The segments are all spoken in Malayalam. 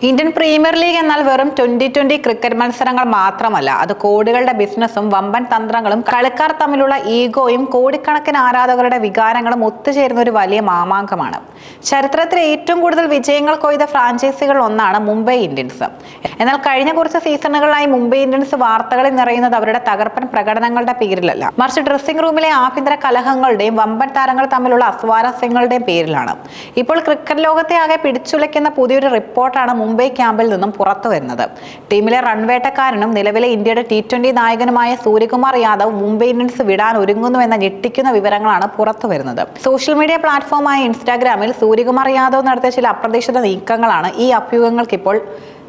ഇന്ത്യൻ പ്രീമിയർ ലീഗ് എന്നാൽ വെറും 2020 ക്രിക്കറ്റ് മത്സരങ്ങൾ മാത്രമല്ല, അത് കോടികളുടെ ബിസിനസ്സും വമ്പൻ തന്ത്രങ്ങളും കളിക്കാർ തമ്മിലുള്ള ഈഗോയും കോടിക്കണക്കിന് ആരാധകരുടെ വികാരങ്ങളും ഒത്തുചേരുന്ന ഒരു വലിയ മാമാങ്കമാണ്. ചരിത്രത്തിലെ ഏറ്റവും കൂടുതൽ വിജയങ്ങൾ കൊയ്ത ഫ്രാഞ്ചൈസികൾ ഒന്നാണ് മുംബൈ ഇന്ത്യൻസ്. എന്നാൽ കഴിഞ്ഞ കുറച്ച് സീസണുകളായി മുംബൈ ഇന്ത്യൻസ് വാർത്തകളിൽ നിറയുന്നത് അവരുടെ തകർപ്പൻ പ്രകടനങ്ങളുടെ പേരിലല്ല, മറിച്ച് ഡ്രസ്സിംഗ് റൂമിലെ ആഭ്യന്തര കലഹങ്ങളുടെയും വമ്പൻ താരങ്ങൾ തമ്മിലുള്ള അസ്വാരസ്യങ്ങളുടെയും പേരിലാണ്. ഇപ്പോൾ ക്രിക്കറ്റ് ലോകത്തെ ആകെ പിടിച്ചുലയ്ക്കുന്ന പുതിയൊരു റിപ്പോർട്ടാണ് മുംബൈ ക്യാമ്പിൽ നിന്നും പുറത്തു വരുന്നത്. ടീമിലെ റൺവേട്ടക്കാരനും നിലവിലെ ഇന്ത്യയുടെ T20 നായകനുമായ സൂര്യകുമാർ യാദവ് മുംബൈ ഇന്ത്യൻസ് വിടാൻ ഒരുങ്ങുന്നുവെന്ന ഞെട്ടിക്കുന്ന വിവരങ്ങളാണ് പുറത്തു വരുന്നത്. സോഷ്യൽ മീഡിയ പ്ലാറ്റ്ഫോമായ ഇൻസ്റ്റാഗ്രാമിൽ സൂര്യകുമാർ യാദവ് നടത്തിയ ചില അപ്രതീക്ഷിത നീക്കങ്ങളാണ് ഈ അഭ്യൂഹങ്ങൾക്കിപ്പോൾ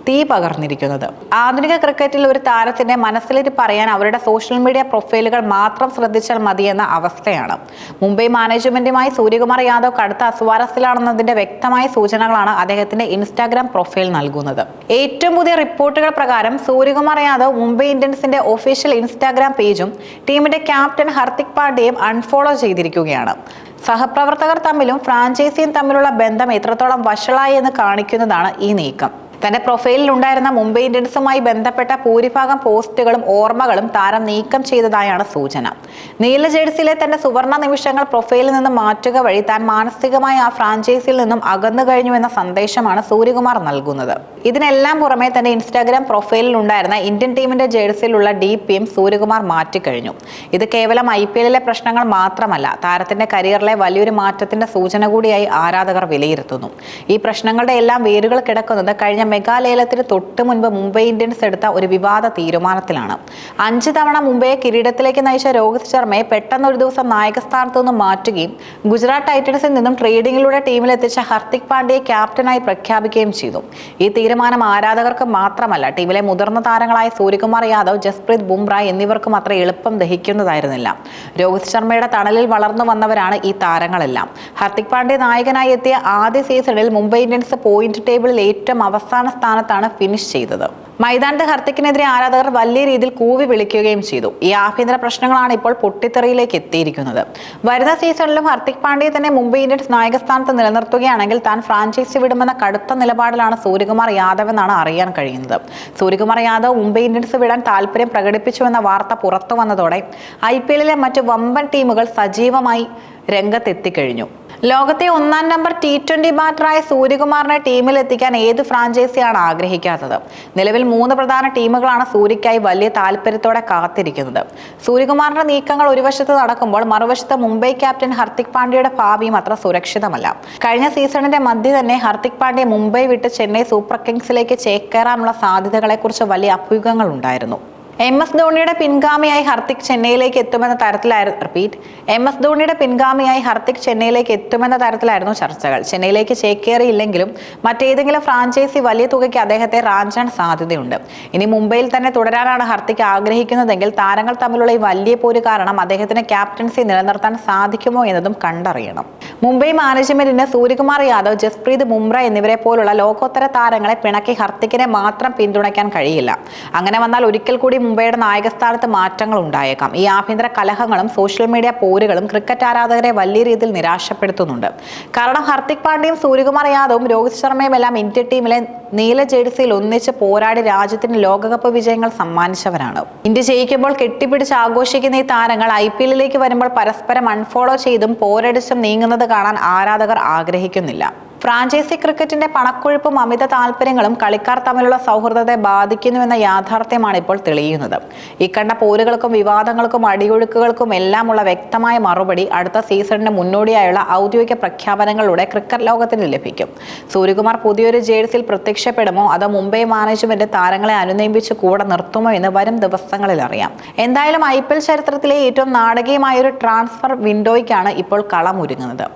തീ പകർന്നിരിക്കുന്നത്. ആധുനിക ക്രിക്കറ്റിൽ ഒരു താരത്തിന്റെ മനസ്സിലിരിപ്പ് പറയാൻ അവരുടെ സോഷ്യൽ മീഡിയ പ്രൊഫൈലുകൾ മാത്രം ശ്രദ്ധിച്ചാൽ മതിയെന്ന അവസ്ഥയാണ്. മുംബൈ മാനേജ്മെന്റുമായി സൂര്യകുമാർ യാദവ് കടുത്ത അസ്വാരസ്യത്തിലാണെന്നതിന്റെ വ്യക്തമായ സൂചനകളാണ് അദ്ദേഹത്തിന്റെ ഇൻസ്റ്റാഗ്രാം പ്രൊഫൈൽ നൽകുന്നത്. ഏറ്റവും പുതിയ റിപ്പോർട്ടുകൾ പ്രകാരം സൂര്യകുമാർ യാദവ് മുംബൈ ഇന്ത്യൻസിന്റെ ഒഫീഷ്യൽ ഇൻസ്റ്റാഗ്രാം പേജും ടീമിന്റെ ക്യാപ്റ്റൻ ഹർദിക് പാണ്ഡ്യയും അൺഫോളോ ചെയ്തിരിക്കുകയാണ്. സഹപ്രവർത്തകർ തമ്മിലും ഫ്രാഞ്ചൈസിയും തമ്മിലുള്ള ബന്ധം എത്രത്തോളം വഷളായി എന്ന് കാണിക്കുന്നതാണ് ഈ നീക്കം. തന്റെ പ്രൊഫൈലിൽ ഉണ്ടായിരുന്ന മുംബൈ ഇന്ത്യൻസുമായി ബന്ധപ്പെട്ട ഭൂരിഭാഗം പോസ്റ്റുകളും ഓർമ്മകളും താരം നീക്കം ചെയ്തതായാണ് സൂചന. നീല ജേഴ്സിയിലെ തന്റെ സുവർണ നിമിഷങ്ങൾ പ്രൊഫൈലിൽ നിന്ന് മാറ്റുക വഴി താൻ മാനസികമായി ആ ഫ്രാഞ്ചൈസിയിൽ നിന്നും അകന്നു കഴിഞ്ഞു എന്ന സന്ദേശമാണ് സൂര്യകുമാർ നൽകുന്നത്. ഇതിനെല്ലാം പുറമെ തന്റെ ഇൻസ്റ്റാഗ്രാം പ്രൊഫൈലിൽ ഉണ്ടായിരുന്ന ഇന്ത്യൻ ടീമിന്റെ ജേഴ്സിയിലുള്ള DPയും സൂര്യകുമാർ മാറ്റിക്കഴിഞ്ഞു. ഇത് കേവലം IPL പ്രശ്നങ്ങൾ മാത്രമല്ല, താരത്തിന്റെ കരിയറിലെ വലിയൊരു മാറ്റത്തിന്റെ സൂചന കൂടിയായി ആരാധകർ വിലയിരുത്തുന്നു. ഈ പ്രശ്നങ്ങളുടെ എല്ലാം വേരുകൾ കിടക്കുന്നത് കഴിഞ്ഞ മെഗാലേലത്തിന് തൊട്ട് മുൻപ് മുംബൈ ഇന്ത്യൻസ് എടുത്ത ഒരു വിവാദ തീരുമാനത്തിലാണ്. 5 തവണ മുംബൈയെ കിരീടത്തിലേക്ക് നയിച്ച രോഹിത് ശർമ്മയെ പെട്ടെന്ന് ഒരു ദിവസം നായക സ്ഥാനത്തു നിന്ന് മാറ്റുകയും ഗുജറാത്ത് ടൈറ്റൻസിൽ നിന്നും ട്രേഡിംഗിലൂടെ ടീമിലെത്തിച്ച ഹർദിക് പാണ്ഡ്യയെ ക്യാപ്റ്റനായി പ്രഖ്യാപിക്കുകയും ചെയ്തു. ഈ തീരുമാനം ആരാധകർക്ക് മാത്രമല്ല, ടീമിലെ മുതിർന്ന താരങ്ങളായ സൂര്യകുമാർ യാദവ്, ജസ്പ്രീത് ബുംറ എന്നിവർക്കും അത്ര എളുപ്പം ദഹിക്കുന്നതായിരുന്നില്ല. രോഹിത് ശർമ്മയുടെ തണലിൽ വളർന്നു വന്നവരാണ് ഈ താരങ്ങളെല്ലാം. ഹർദിക് പാണ്ഡ്യ നായകനായി എത്തിയ ആദ്യ സീസണിൽ മുംബൈ ഇന്ത്യൻസ് പോയിന്റ് ടേബിളിൽ ഏറ്റവും അവസാന സ്ഥാനത്താണ് ഫിനിഷ് ചെയ്തത്. മൈതാനത്ത് ഹർദിക്കിനെതിരെ ആരാധകർ വലിയ രീതിയിൽ കൂവി വിളിക്കുകയും ചെയ്തു. ഈ ആഭ്യന്തര പ്രശ്നങ്ങളാണ് ഇപ്പോൾ പൊട്ടിത്തെറിയിലേക്ക് എത്തിയിരിക്കുന്നത്. വരുന്ന സീസണിലും ഹർദിക് പാണ്ഡ്യയെ തന്നെ മുംബൈ ഇന്ത്യൻസ് നായകസ്ഥാനത്ത് നിലനിർത്തുകയാണെങ്കിൽ താൻ ഫ്രാഞ്ചൈസി വിടുമെന്ന കടുത്ത നിലപാടിലാണ് സൂര്യകുമാർ യാദവ് എന്നാണ് അറിയാൻ കഴിയുന്നത്. സൂര്യകുമാർ യാദവ് മുംബൈ ഇന്ത്യൻസ് വിടാൻ താല്പര്യം പ്രകടിപ്പിച്ചുവെന്ന വാർത്ത പുറത്തു വന്നതോടെ IPL മറ്റു വമ്പൻ ടീമുകൾ സജീവമായി രംഗത്തെത്തിക്കഴിഞ്ഞു. ലോകത്തെ 1-ാം നമ്പർ T20 ബാറ്ററായ സൂര്യകുമാറിനെ ടീമിലെത്തിക്കാൻ ഏത് ഫ്രാഞ്ചൈസിയാണ് ആഗ്രഹിക്കാത്തത്? നിലവിൽ 3 പ്രധാന ടീമുകളാണ് സൂര്യയ്ക്കായി വലിയ താല്പര്യത്തോടെ കാത്തിരിക്കുന്നത്. സൂര്യകുമാറിന്റെ നീക്കങ്ങൾ ഒരു വശത്ത് നടക്കുമ്പോൾ മറുവശത്ത് മുംബൈ ക്യാപ്റ്റൻ ഹർദിക് പാണ്ഡ്യയുടെ ഭാവിയും അത്ര സുരക്ഷിതമല്ല. കഴിഞ്ഞ സീസണിന്റെ മധ്യ തന്നെ ഹർദിക് പാണ്ഡ്യ മുംബൈ വിട്ട് ചെന്നൈ സൂപ്പർ കിങ്സിലേക്ക് ചേക്കേറാനുള്ള സാധ്യതകളെക്കുറിച്ച് വലിയ അഭ്യൂഹങ്ങൾ ഉണ്ടായിരുന്നു. MS ധോണിയുടെ പിൻഗാമിയായി ഹർദിക് ചെന്നൈയിലേക്ക് എത്തുമെന്ന തരത്തിലായിരുന്നു ചർച്ചകൾ. ചെന്നൈയിലേക്ക് ചേക്കേറിയില്ലെങ്കിലും മറ്റേതെങ്കിലും ഫ്രാഞ്ചൈസി വലിയ തുകയ്ക്ക് അദ്ദേഹത്തെ റാഞ്ചാൻ സാധ്യതയുണ്ട്. ഇനി മുംബൈയിൽ തന്നെ തുടരാനാണ് ഹർദിക് ആഗ്രഹിക്കുന്നതെങ്കിൽ താരങ്ങൾ തമ്മിലുള്ള ഈ വലിയ പോര് കാരണം അദ്ദേഹത്തിന് ക്യാപ്റ്റൻസി നിലനിർത്താൻ സാധിക്കുമോ എന്നതും കണ്ടറിയണം. മുംബൈ മാനേജ്മെന്റിന് സൂര്യകുമാർ യാദവ്, ജസ്പ്രീത് ബുംറ എന്നിവരെ പോലുള്ള ലോകോത്തര താരങ്ങളെ പിണക്കി ഹർദിക്കിനെ മാത്രം പിന്തുണയ്ക്കാൻ കഴിയില്ല. അങ്ങനെ വന്നാൽ ഒരിക്കൽ കൂടി മുംബൈയുടെ നായകസ്ഥാനത്ത് മാറ്റങ്ങൾ ഉണ്ടായേക്കാം. ഈ ആഭ്യന്തര കലഹങ്ങളും സോഷ്യൽ മീഡിയ പോരുകളും ക്രിക്കറ്റ് ആരാധകരെ വലിയ രീതിയിൽ നിരാശപ്പെടുത്തുന്നുണ്ട്. കാരണം ഹർദിക് പാണ്ഡ്യയും സൂര്യകുമാർ യാദവും രോഹിത് ശർമ്മയും എല്ലാം ഇന്ത്യൻ ടീമിലെ നീല ജേഴ്സിയിൽ ഒന്നിച്ച് പോരാടി രാജ്യത്തിന് ലോകകപ്പ് വിജയങ്ങൾ സമ്മാനിച്ചവരാണ്. ഇന്ത്യ ജയിക്കുമ്പോൾ കെട്ടിപ്പിടിച്ച് ആഘോഷിക്കുന്ന ഈ താരങ്ങൾ IPL വരുമ്പോൾ പരസ്പരം അൺഫോളോ ചെയ്തും പോരടിച്ചും നീങ്ങുന്നത് കാണാൻ ആരാധകർ ആഗ്രഹിക്കുന്നില്ല. ഫ്രാഞ്ചൈസി ക്രിക്കറ്റിന്റെ പണക്കൊഴുപ്പും അമിത താല്പര്യങ്ങളും കളിക്കാർ തമ്മിലുള്ള സൗഹൃദത്തെ ബാധിക്കുന്നുവെന്ന യാഥാർത്ഥ്യമാണ് ഇപ്പോൾ തെളിയുന്നത്. ഇക്കണ്ട പോരുകൾക്കും വിവാദങ്ങൾക്കും അടിയൊഴുക്കുകൾക്കും എല്ലാമുള്ള വ്യക്തമായ മറുപടി അടുത്ത സീസണിന് മുന്നോടിയായുള്ള ഔദ്യോഗിക പ്രഖ്യാപനങ്ങളിലൂടെ ക്രിക്കറ്റ് ലോകത്തിന് ലഭിക്കും. സൂര്യകുമാർ പുതിയൊരു ജേഴ്സിയിൽ പ്രത്യക്ഷപ്പെടുമോ അതോ മുംബൈ മാനേജ്മെന്റ് താരങ്ങളെ അനുനയിപ്പിച്ച് കൂടെ നിർത്തുമോ എന്ന് വരും ദിവസങ്ങളിൽ അറിയാം. എന്തായാലും IPL ചരിത്രത്തിലെ ഏറ്റവും നാടകീയമായ ഒരു ട്രാൻസ്ഫർ വിൻഡോയ്ക്കാണ് ഇപ്പോൾ കളമൊരുങ്ങുന്നത്.